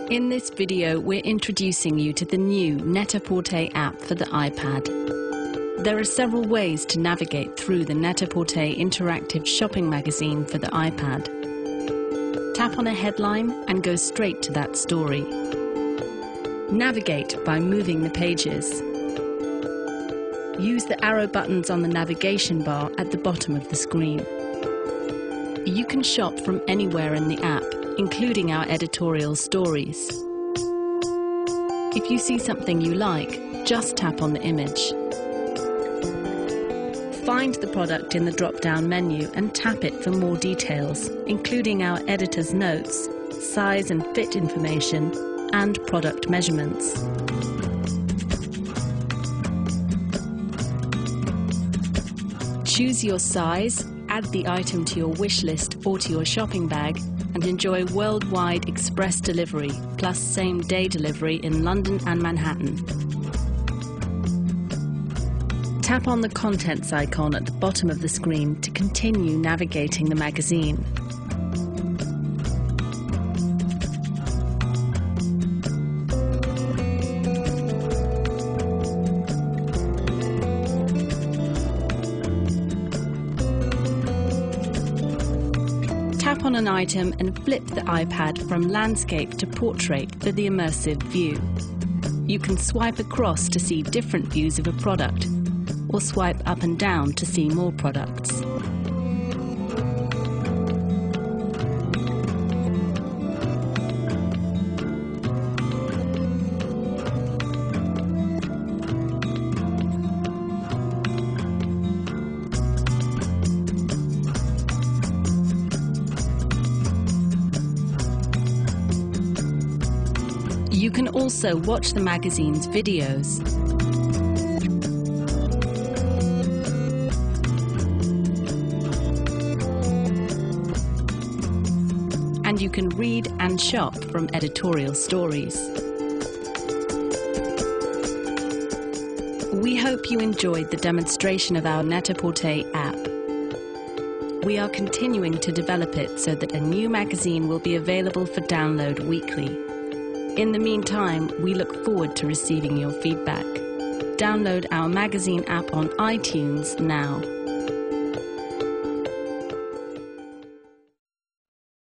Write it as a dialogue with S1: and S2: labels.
S1: In this video, we're introducing you to the new Net-a-Pprter app for the iPad. There are several ways to navigate through the Net-a-Pprter interactive shopping magazine for the iPad. Tap on a headline and go straight to that story. Navigate by moving the pages. Use the arrow buttons on the navigation bar at the bottom of the screen. You can shop from anywhere in the app, including our editorial stories. If you see something you like, just tap on the image. Find the product in the drop-down menu and tap it for more details, including our editor's notes, size and fit information, and product measurements. Choose your size, add the item to your wish list or to your shopping bag, and enjoy worldwide express delivery, plus same-day delivery in London and Manhattan. Tap on the contents icon at the bottom of the screen to continue navigating the magazine. Tap on an item and flip the iPad from landscape to portrait for the immersive view. You can swipe across to see different views of a product, or swipe up and down to see more products. You can also watch the magazine's videos. And you can read and shop from editorial stories. We hope you enjoyed the demonstration of our Net-a-Pprter app. We are continuing to develop it so that a new magazine will be available for download weekly. In the meantime, we look forward to receiving your feedback. Download our magazine app on iTunes now.